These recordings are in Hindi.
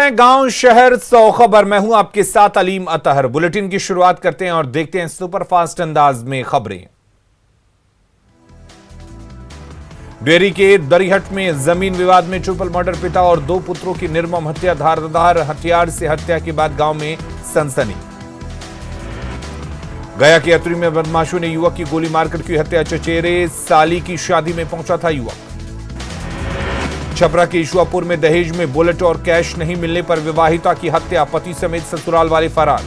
हैं गांव शहर 100 खबर। मैं हूं आपके साथ अलीम अतहर। बुलेटिन की शुरुआत करते हैं और देखते हैं सुपरफास्ट अंदाज में खबरें। डेरी के दरिहट में जमीन विवाद में ट्रिपल मर्डर, पिता और 2 पुत्रों की निर्मम हत्या, धारदार हथियार से हत्या के बाद गांव में सनसनी। गया के अतरी में बदमाशों ने युवक की गोली मारकर की हत्या, चचेरे साली की शादी में पहुंचा था युवक। छपरा के ईश्वापुर में दहेज में बुलेट और कैश नहीं मिलने पर विवाहिता की हत्या, पति समेत ससुराल वाले फरार।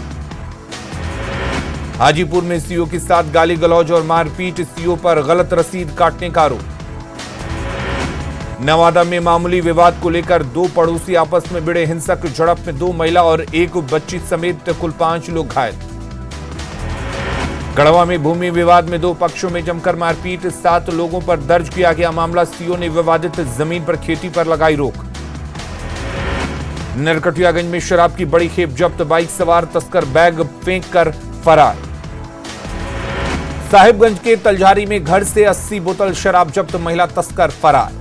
हाजीपुर में सीओ के साथ गाली गलौज और मारपीट, सीओ पर गलत रसीद काटने का आरोप। नवादा में मामूली विवाद को लेकर 2 पड़ोसी आपस में भिड़े, हिंसक झड़प में 2 महिला और 1 बच्ची समेत कुल 5 लोग घायल। गढ़वा में भूमि विवाद में 2 पक्षों में जमकर मारपीट, 7 लोगों पर दर्ज किया गया मामला, सीओ ने विवादित जमीन पर खेती पर लगाई रोक। नरकटियागंज में शराब की बड़ी खेप जब्त, बाइक सवार तस्कर बैग फेंक कर फरार। साहिबगंज के तलझारी में घर से 80 बोतल शराब जब्त, महिला तस्कर फरार।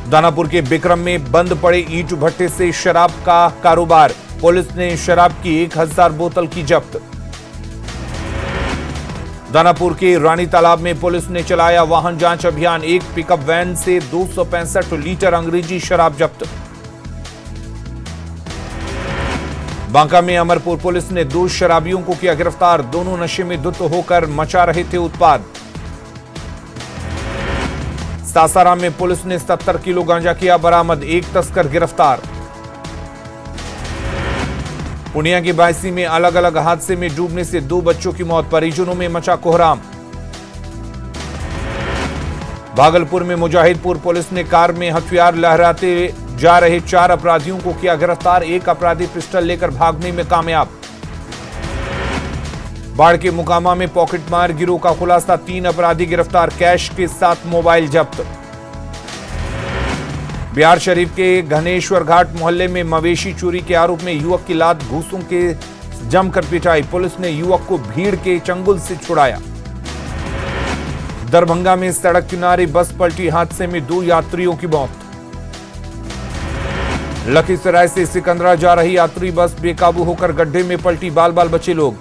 दानापुर के बिक्रम में बंद पड़े ईंट भट्टे से शराब का कारोबार, पुलिस ने शराब की 1000 बोतल की जब्त। दानापुर के रानी तालाब में पुलिस ने चलाया वाहन जांच अभियान, 1 पिकअप वैन से 265 लीटर अंग्रेजी शराब जब्त। बांका में अमरपुर पुलिस ने 2 शराबियों को किया गिरफ्तार, दोनों नशे में धुत होकर मचा रहे थे उत्पाद। सासाराम में पुलिस ने 70 किलो गांजा किया बरामद, 1 तस्कर गिरफ्तार। पूर्णिया के बायसी में अलग अलग हादसे में डूबने से 2 बच्चों की मौत, परिजनों में मचा कोहराम। भागलपुर में मुजाहिदपुर पुलिस ने कार में हथियार लहराते जा रहे 4 अपराधियों को किया गिरफ्तार, 1 अपराधी पिस्टल लेकर भागने में कामयाब। बाढ़ के मुकामा में पॉकेटमार गिरोह का खुलासा, 3 अपराधी गिरफ्तार, कैश के साथ मोबाइल जब्त। बिहार शरीफ के घनेश्वर घाट मोहल्ले में मवेशी चोरी के आरोप में युवक की लात घूंसों के जमकर पिटाई, पुलिस ने युवक को भीड़ के चंगुल से छुड़ाया। दरभंगा में सड़क किनारे बस पलटी, हादसे में 2 यात्रियों की मौत। लखीसराय से सिकंदरा जा रही यात्री बस बेकाबू होकर गड्ढे में पलटी, बाल बाल बचे लोग।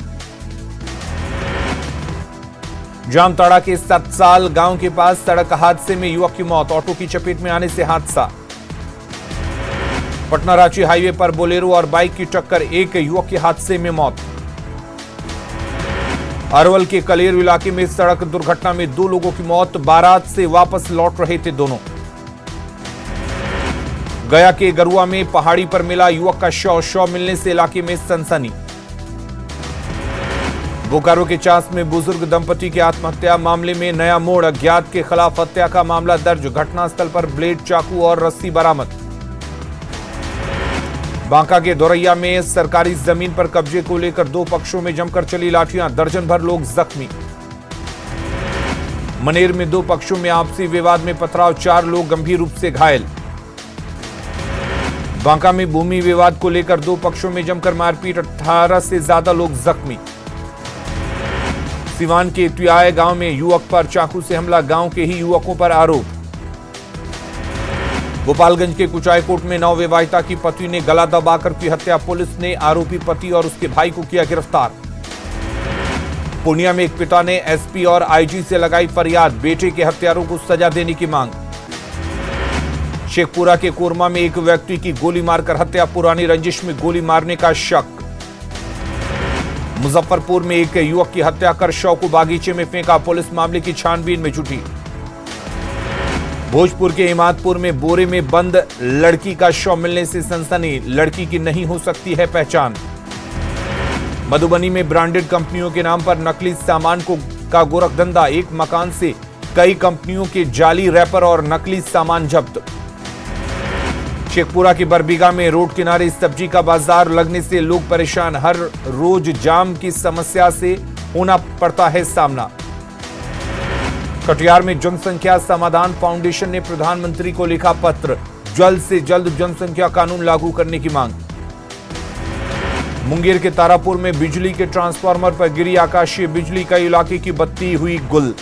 जामताड़ा के 7 साल गांव के पास सड़क हादसे में युवक की मौत, ऑटो की चपेट में आने से हादसा। पटना रांची हाईवे पर बोलेरो और बाइक की टक्कर, 1 युवक की हादसे में मौत। अरवल के कलेर इलाके में सड़क दुर्घटना में 2 लोगों की मौत, बारात से वापस लौट रहे थे दोनों। गया के गरुआ में पहाड़ी पर मिला युवक का शव मिलने से इलाके में सनसनी। बोकारो के चास में बुजुर्ग दंपति की आत्महत्या मामले में नया मोड़, अज्ञात के खिलाफ हत्या का मामला दर्ज, घटनास्थल पर ब्लेड, चाकू और रस्सी बरामद। बांका के दोरैया में सरकारी जमीन पर कब्जे को लेकर 2 पक्षों में जमकर चली लाठियां, दर्जन भर लोग जख्मी। मनेर में 2 पक्षों में आपसी विवाद में पथराव, 4 लोग गंभीर रूप से घायल। बांका में भूमि विवाद को लेकर 2 पक्षों में जमकर मारपीट, 18 से ज्यादा लोग जख्मी। सिवान के तुयाय गांव में युवक पर चाकू से हमला, गांव के ही युवकों पर आरोप। गोपालगंज के कुचायकोट में नवविवाहिता की पति ने गला दबाकर की हत्या, पुलिस ने आरोपी पति और उसके भाई को किया गिरफ्तार। पूर्णिया में एक पिता ने एसपी और आईजी से लगाई फरियाद, बेटे के हत्यारों को सजा देने की मांग। शेखपुरा के कोरमा में एक व्यक्ति की गोली मारकर हत्या, पुरानी रंजिश में गोली मारने का शक। मुजफ्फरपुर में एक युवक की हत्या कर शव को बागीचे में फेंका, पुलिस मामले की छानबीन में जुटी। भोजपुर के इमादपुर में बोरे में बंद लड़की का शव मिलने से सनसनी, लड़की की नहीं हो सकती है पहचान। मधुबनी में ब्रांडेड कंपनियों के नाम पर नकली सामान का गोरखधंधा, एक मकान से कई कंपनियों के जाली रैपर और नकली सामान जब्त। शेखपुरा के बरबीघा में रोड किनारे सब्जी का बाजार लगने से लोग परेशान, हर रोज जाम की समस्या से होना पड़ता है सामना। कटिहार में जनसंख्या समाधान फाउंडेशन ने प्रधानमंत्री को लिखा पत्र, जल्द से जल्द जनसंख्या कानून लागू करने की मांग। मुंगेर के तारापुर में बिजली के ट्रांसफार्मर पर गिरी आकाशीय बिजली, कई इलाके की बत्ती हुई गुल।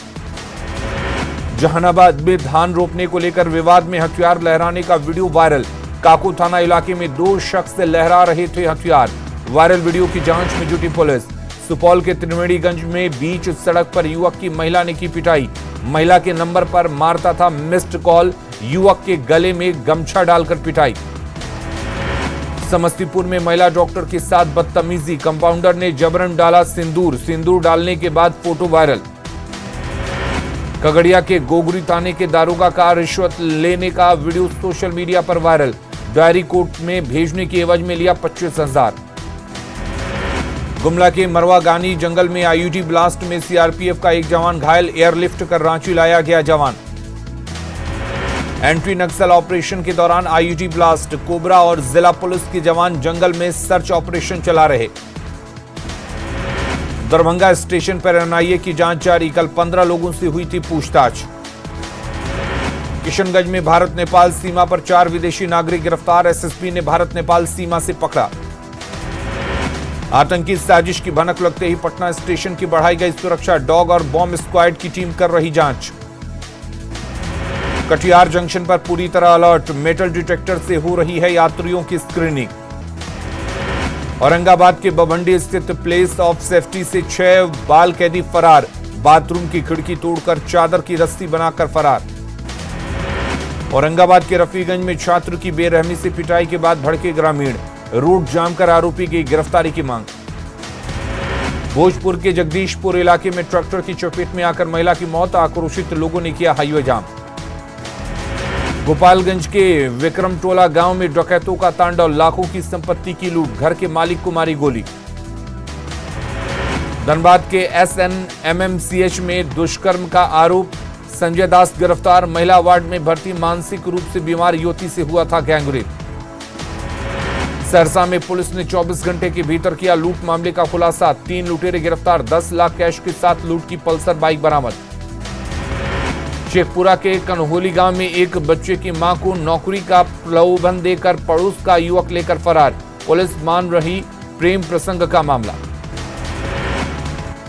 जहानाबाद में धान रोपने को लेकर विवाद में हथियार लहराने का वीडियो वायरल, काकू थाना इलाके में 2 शख्स लहरा रहे थे हथियार। वायरल वीडियो की जांच में जुटी पुलिस। सुपौल के त्रिवेणीगंज में बीच सड़क पर युवक की महिला ने की पिटाई। महिला के नंबर पर मारता था मिस्ड कॉल, युवक के गले में गमछा डालकर पिटाई। समस्तीपुर में महिला डॉक्टर के साथ बदतमीजी, कंपाउंडर ने जबरन डाला सिंदूर डालने के बाद फोटो वायरल। खगड़िया के गोगरी थाने के दारोगा का रिश्वत लेने का वीडियो सोशल मीडिया पर वायरल। डायरी कोर्ट में भेजने की एवज में लिया 25,000। गुमला के मरवा गानी जंगल में आईईडी ब्लास्ट में सीआरपीएफ का एक जवान घायल, एयरलिफ्ट कर रांची लाया गया जवान। एंट्री नक्सल ऑपरेशन के दौरान आईईडी ब्लास्ट, कोबरा और जिला पुलिस के जवान जंगल में सर्च ऑपरेशन चला रहे। दरभंगा स्टेशन पर एनआईए की जांच जारी, कल 15 लोगों से हुई थी पूछताछ। किशनगंज में भारत नेपाल सीमा पर 4 विदेशी नागरिक गिरफ्तार, एसएसपी ने भारत नेपाल सीमा से पकड़ा। आतंकी साजिश की भनक लगते ही पटना स्टेशन की बढ़ाई गई सुरक्षा, डॉग और बॉम्ब स्क्वाड की टीम कर रही जांच। कटिहार जंक्शन पर पूरी तरह अलर्ट, मेटल डिटेक्टर से हो रही है यात्रियों की स्क्रीनिंग। औरंगाबाद के बभंडी स्थित प्लेस ऑफ सेफ्टी से 6 बाल कैदी फरार, बाथरूम की खिड़की तोड़कर चादर की रस्सी बनाकर फरार। औरंगाबाद के रफीगंज में छात्र की बेरहमी से पिटाई के बाद भड़के ग्रामीण, रोड जाम कर आरोपी की गिरफ्तारी की मांग। भोजपुर के जगदीशपुर इलाके में ट्रैक्टर की चपेट में आकर महिला की मौत, आक्रोशित लोगों ने किया हाईवे जाम। गोपालगंज के विक्रमटोला गांव में डकैतों का तांडव, लाखों की संपत्ति की लूट, घर के मालिक को मारी गोली। धनबाद के एसएनएमएमसीएच में दुष्कर्म का आरोप, संजय दास गिरफ्तार, महिला वार्ड में भर्ती मानसिक रूप से बीमार युवती से हुआ था गैंगरेप। सहरसा में पुलिस ने 24 घंटे के भीतर किया लूट मामले का खुलासा, 3 लुटेरे गिरफ्तार, 10 लाख कैश के साथ लूट की पल्सर बाइक बरामद। शेखपुरा के कन्होली गांव में एक बच्चे की मां को नौकरी का प्रलोभन देकर पड़ोस का युवक लेकर फरार, पुलिस मान रही प्रेम प्रसंग का मामला।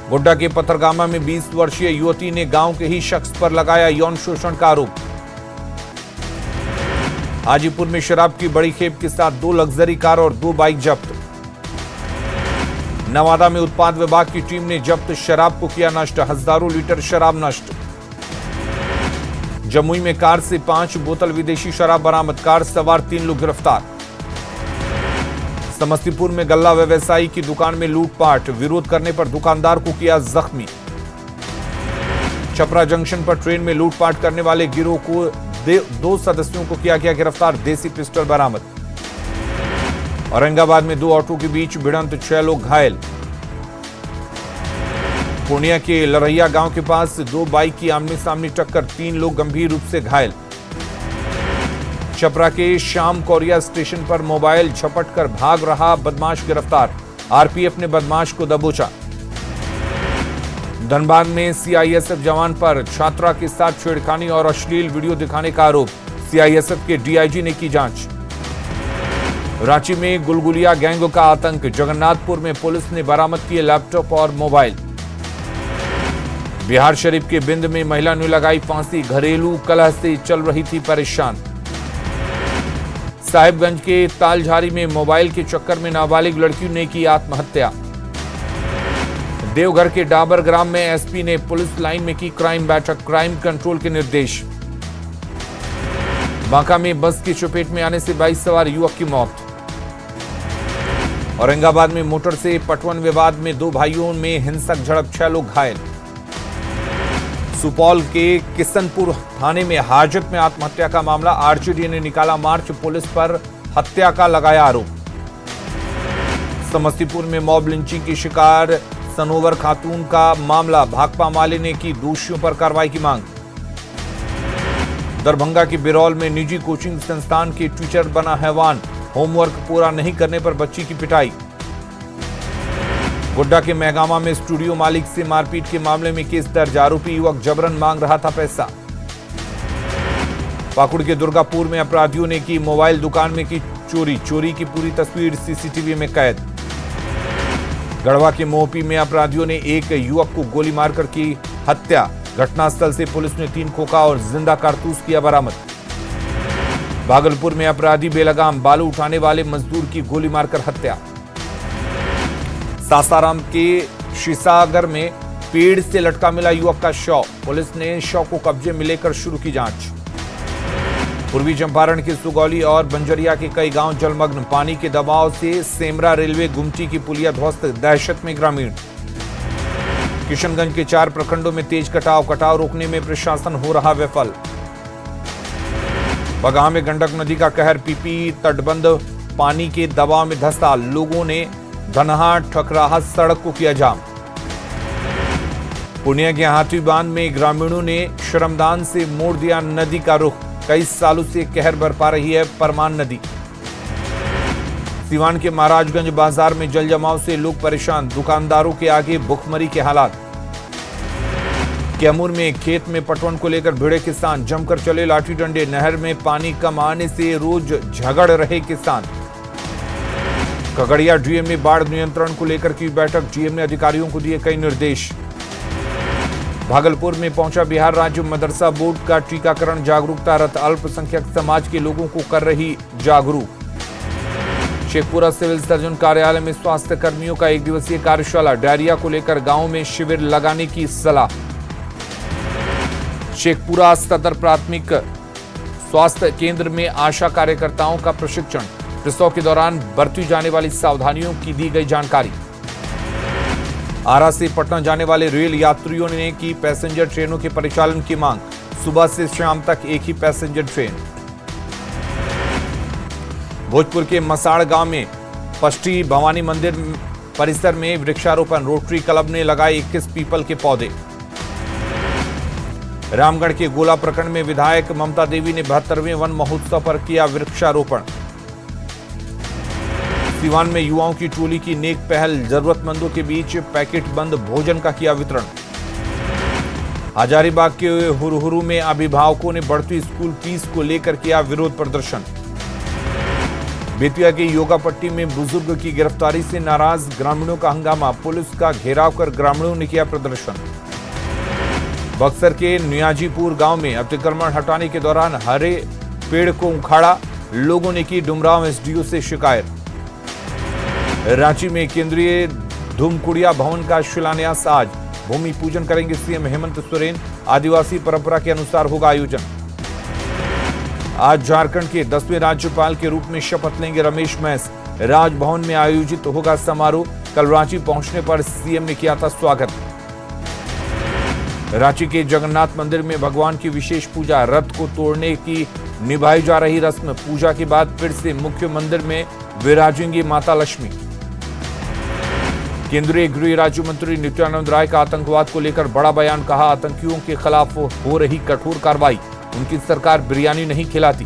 गोड्डा के पथरगामा में 20 वर्षीय युवती ने गांव के ही शख्स पर लगाया यौन शोषण का आरोप। हाजीपुर में शराब की बड़ी खेप के साथ 2 लग्जरी कार और 2 बाइक जब्त। नवादा में उत्पाद विभाग की टीम ने जब्त शराब को किया नष्ट, हजारों लीटर शराब नष्ट। जमुई में कार से 5 बोतल विदेशी शराब बरामद, कार सवार 3 लोग गिरफ्तार। समस्तीपुर में गल्ला व्यवसायी की दुकान में लूटपाट, विरोध करने पर दुकानदार को किया जख्मी। छपरा जंक्शन पर ट्रेन में लूटपाट करने वाले गिरोह को 2 सदस्यों को किया गया गिरफ्तार, देसी पिस्टल बरामद। औरंगाबाद में 2 ऑटो के बीच भिड़ंत, 6 लोग घायल। पूर्णिया के लरहिया गांव के पास 2 बाइक की आमने सामने टक्कर, 3 लोग गंभीर रूप से घायल। छपरा के श्याम कोरिया स्टेशन पर मोबाइल झपट कर भाग रहा बदमाश गिरफ्तार, आरपीएफ ने बदमाश को दबोचा। धनबाद में सीआईएसएफ जवान पर छात्रा के साथ छेड़खानी और अश्लील वीडियो दिखाने का आरोप, सीआईएसएफ के डीआईजी ने की जांच। रांची में गुलगुलिया गैंग का आतंक, जगन्नाथपुर में पुलिस ने बरामद किए लैपटॉप और मोबाइल। बिहार शरीफ के बिंद में महिला ने लगाई फांसी, घरेलू कलह से चल रही थी परेशान। साहिबगंज के तालझारी में मोबाइल के चक्कर में नाबालिग लड़की ने की आत्महत्या। देवघर के डाबर ग्राम में एसपी ने पुलिस लाइन में की क्राइम बैठक, क्राइम कंट्रोल के निर्देश। बांका में बस की चपेट में आने से 22 सवार युवक की मौत। औरंगाबाद में मोटर से पटवन विवाद में 2 भाइयों में हिंसक झड़प, 6 लोग घायल। सुपौल के किशनपुर थाने में हाजत में आत्महत्या का मामला, आरजेडी ने निकाला मार्च, पुलिस पर हत्या का लगाया आरोप। समस्तीपुर में मॉब लिंचिंग की शिकार सनोवर खातून का मामला, भाकपा माले ने की दोषियों पर कार्रवाई की मांग। दरभंगा के बिरौल में निजी कोचिंग संस्थान के टीचर बना हैवान, होमवर्क पूरा नहीं करने पर बच्ची की पिटाई। गोड्डा के मेहगामा में स्टूडियो मालिक से मारपीट के मामले में केस दर्ज, आरोपी युवक जबरन मांग रहा था पैसा। पाकुड़ के दुर्गापुर में अपराधियों ने की मोबाइल दुकान में की चोरी की पूरी तस्वीर सीसीटीवी में कैद। गढ़वा के मोहपी में अपराधियों ने एक युवक को गोली मारकर की हत्या, घटनास्थल से पुलिस ने 3 खोखा और जिंदा कारतूस किया बरामद। भागलपुर में अपराधी बेलगाम बालू उठाने वाले मजदूर की गोली मारकर हत्या। सासाराम के शिसागर में पेड़ से लटका मिला युवक का शव, पुलिस ने शव को कब्जे में लेकर शुरू की जांच। पूर्वी चंपारण के सुगौली और बंजरिया के कई गांव जलमग्न, पानी के दबाव से सेमरा रेलवे गुमटी की पुलिया ध्वस्त, दहशत में ग्रामीण। किशनगंज के 4 प्रखंडों में तेज कटाव रोकने में प्रशासन हो रहा विफल। बगहा में गंडक नदी का कहर, पीपी तटबंध पानी के दबाव में धंसा, लोगों ने धनहा ठकराहा सड़क को किया जाम। पूर्णिया के हाथी बांध में ग्रामीणों ने श्रमदान से मोड़ दिया नदी का रुख, कई सालों से कहर बरपा रही है परमान नदी। सीवान के महाराजगंज बाजार में जल जमाव से लोग परेशान, दुकानदारों के आगे भुखमरी के हालात। कैमूर में खेत में पटवन को लेकर भिड़े किसान, जमकर चले लाठी डंडे, नहर में पानी कम आने से रोज झगड़ रहे किसान। खगड़िया डीएम ने बाढ़ नियंत्रण को लेकर की बैठक, डीएम ने अधिकारियों को दिए कई निर्देश। भागलपुर में पहुंचा बिहार राज्य मदरसा बोर्ड का टीकाकरण जागरूकता रथ, अल्पसंख्यक समाज के लोगों को कर रही जागरूक। शेखपुरा सिविल सर्जन कार्यालय में स्वास्थ्य कर्मियों का 1 दिवसीय कार्यशाला, डायरिया को लेकर गांव में शिविर लगाने की सलाह। शेखपुरा सदर प्राथमिक स्वास्थ्य केंद्र में आशा कार्यकर्ताओं का प्रशिक्षण, प्रसव के दौरान बरती जाने वाली सावधानियों की दी गई जानकारी। आरा से पटना जाने वाले रेल यात्रियों ने की पैसेंजर ट्रेनों के परिचालन की मांग, सुबह से शाम तक एक ही पैसेंजर ट्रेन। भोजपुर के मसाड़ गांव में पष्टी भवानी मंदिर परिसर में वृक्षारोपण, रोटरी क्लब ने लगाए 21 पीपल के पौधे। रामगढ़ के गोला प्रखंड में विधायक ममता देवी ने 72वें वन महोत्सव पर किया वृक्षारोपण। सीवान में युवाओं की टोली की नेक पहल, जरूरतमंदों के बीच पैकेट बंद भोजन का किया वितरण। हजारीबाग के हुरहुरु में अभिभावकों ने बढ़ती स्कूल फीस को लेकर किया विरोध प्रदर्शन। बेतिया के योगापट्टी में बुजुर्ग की गिरफ्तारी से नाराज ग्रामीणों का हंगामा, पुलिस का घेराव कर ग्रामीणों ने किया प्रदर्शन। बक्सर के नियाजीपुर गांव में अतिक्रमण हटाने के दौरान हरे पेड़ को उखाड़ा, लोगों ने की डुमरांव एसडीओ से शिकायत। रांची में केंद्रीय धूमकुड़िया भवन का शिलान्यास आज, भूमि पूजन करेंगे सीएम हेमंत सोरेन, आदिवासी परंपरा के अनुसार होगा आयोजन। आज झारखंड के 10वें राज्यपाल के रूप में शपथ लेंगे रमेश बैस, राजभवन में आयोजित होगा समारोह, कल रांची पहुंचने पर सीएम ने किया था स्वागत। रांची के जगन्नाथ मंदिर में भगवान की विशेष पूजा, रथ को तोड़ने की निभाई जा रही रस्म, पूजा के बाद फिर से मुख्य मंदिर में विराजेंगी माता लक्ष्मी। केंद्रीय गृह राज्य मंत्री नित्यानंद राय का आतंकवाद को लेकर बड़ा बयान, कहा आतंकियों के खिलाफ हो रही कठोर कार्रवाई, उनकी सरकार बिरयानी नहीं खिलाती।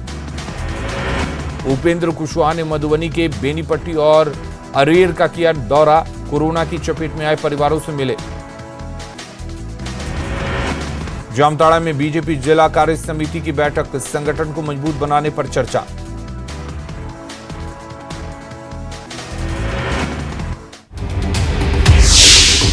उपेंद्र कुशवाहा ने मधुबनी के बेनीपट्टी और अरेर का किया दौरा, कोरोना की चपेट में आए परिवारों से मिले। जामताड़ा में बीजेपी जिला कार्य समिति की बैठक, संगठन को मजबूत बनाने पर चर्चा।